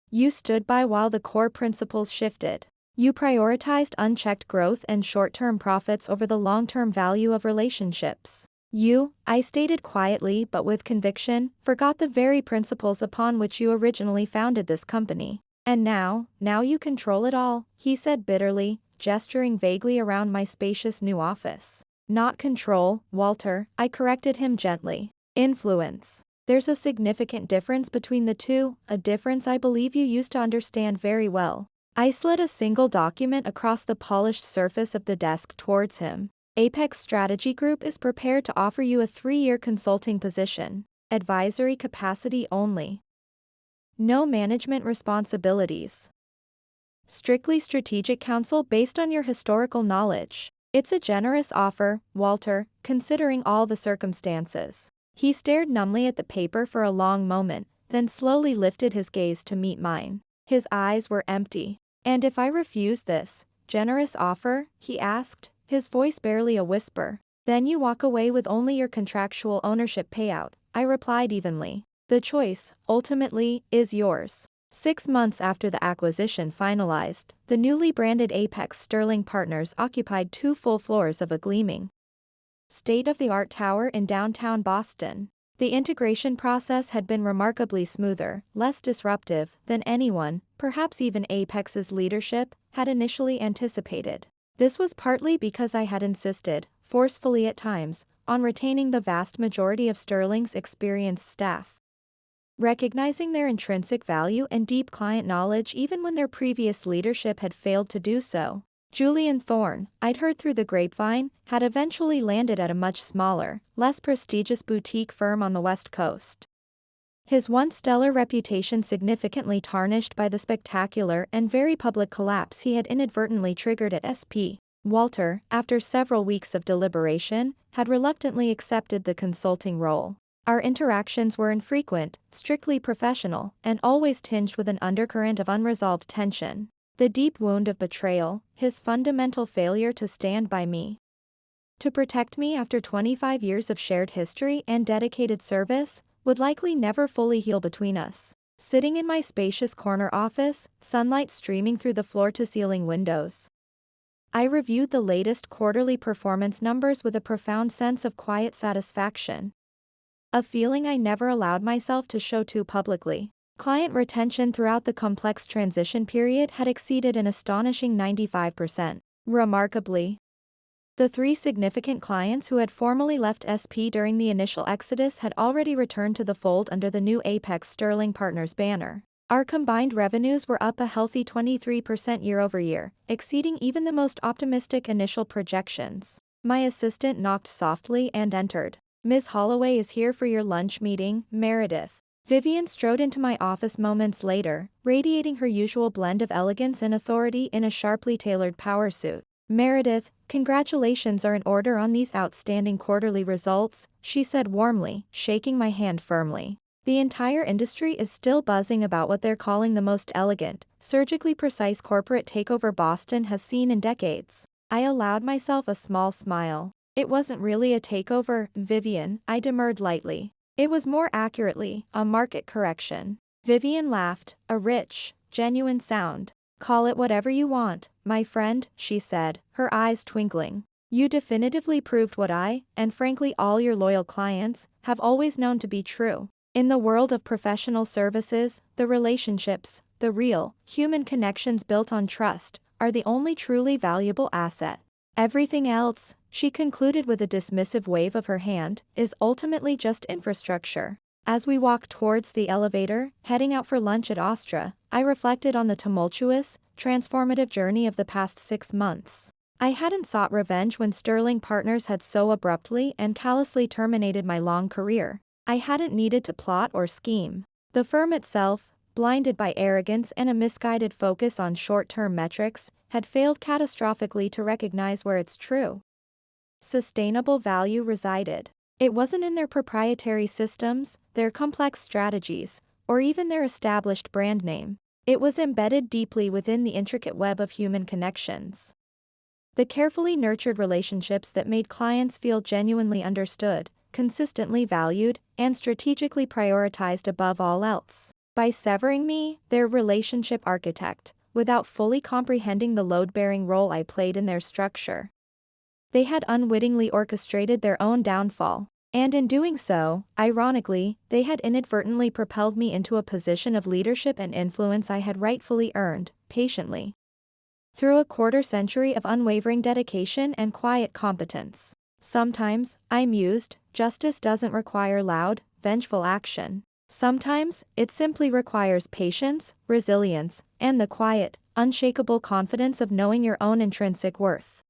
You stood by while the core principles shifted. You prioritized unchecked growth and short-term profits over the long-term value of relationships. You," I stated quietly but with conviction, "forgot the very principles upon which you originally founded this company. And now you control it all," he said bitterly, gesturing vaguely around my spacious new office. "Not control, Walter," I corrected him gently. "Influence. There's a significant difference between the two, a difference I believe you used to understand very well." I slid a single document across the polished surface of the desk towards him. "Apex Strategy Group is prepared to offer you a 3-year consulting position. Advisory capacity only. No management responsibilities. Strictly strategic counsel based on your historical knowledge. It's a generous offer, Walter, considering all the circumstances." He stared numbly at the paper for a long moment, then slowly lifted his gaze to meet mine. His eyes were empty. "And if I refuse this, Generous offer? He asked, his voice barely a whisper. Then you walk away with only your contractual ownership payout, I replied evenly. The choice, ultimately, is yours. 6 months after the acquisition finalized, the newly branded Apex Sterling Partners occupied 2 full floors of a gleaming, state-of-the-art tower in downtown Boston. The integration process had been remarkably smoother, less disruptive than anyone, perhaps even Apex's leadership, had initially anticipated. This was partly because I had insisted, forcefully at times, on retaining the vast majority of Sterling's experienced staff, recognizing their intrinsic value and deep client knowledge even when their previous leadership had failed to do so. Julian Thorne, I'd heard through the grapevine, had eventually landed at a much smaller, less prestigious boutique firm on the West Coast. His once stellar reputation significantly tarnished by the spectacular and very public collapse he had inadvertently triggered at SP. Walter, after several weeks of deliberation, had reluctantly accepted the consulting role. Our interactions were infrequent, strictly professional, and always tinged with an undercurrent of unresolved tension. The deep wound of betrayal, his fundamental failure to stand by me, to protect me after 25 years of shared history and dedicated service, would likely never fully heal between us. Sitting in my spacious corner office, sunlight streaming through the floor-to-ceiling windows, I reviewed the latest quarterly performance numbers with a profound sense of quiet satisfaction, a feeling I never allowed myself to show too publicly. Client retention throughout the complex transition period had exceeded an astonishing 95%. Remarkably, the 3 significant clients who had formally left SP during the initial exodus had already returned to the fold under the new Apex Sterling Partners banner. Our combined revenues were up a healthy 23% year-over-year, exceeding even the most optimistic initial projections. My assistant knocked softly and entered. Ms. Holloway is here for your lunch meeting, Meredith. Vivian strode into my office moments later, radiating her usual blend of elegance and authority in a sharply tailored power suit. Meredith, congratulations are in order on these outstanding quarterly results, she said warmly, shaking my hand firmly. The entire industry is still buzzing about what they're calling the most elegant, surgically precise corporate takeover Boston has seen in decades. I allowed myself a small smile. It wasn't really a takeover, Vivian, I demurred lightly. It was more accurately, a market correction. Vivian laughed, a rich, genuine sound. Call it whatever you want, my friend, she said, her eyes twinkling. You definitively proved what I, and frankly all your loyal clients, have always known to be true. In the world of professional services, the relationships, the real, human connections built on trust, are the only truly valuable asset. Everything else, she concluded with a dismissive wave of her hand, is ultimately just infrastructure. As we walked towards the elevator, heading out for lunch at Astra, I reflected on the tumultuous, transformative journey of the past 6 months. I hadn't sought revenge when Sterling Partners had so abruptly and callously terminated my long career. I hadn't needed to plot or scheme. The firm itself, blinded by arrogance and a misguided focus on short-term metrics, had failed catastrophically to recognize where its true, sustainable value resided. It wasn't in their proprietary systems, their complex strategies, or even their established brand name. It was embedded deeply within the intricate web of human connections. The carefully nurtured relationships that made clients feel genuinely understood, consistently valued, and strategically prioritized above all else. By severing me, their relationship architect, without fully comprehending the load-bearing role I played in their structure, they had unwittingly orchestrated their own downfall. And in doing so, ironically, they had inadvertently propelled me into a position of leadership and influence I had rightfully earned, patiently, through a quarter-century of unwavering dedication and quiet competence. Sometimes, I mused, justice doesn't require loud, vengeful action. Sometimes, it simply requires patience, resilience, and the quiet, unshakable confidence of knowing your own intrinsic worth.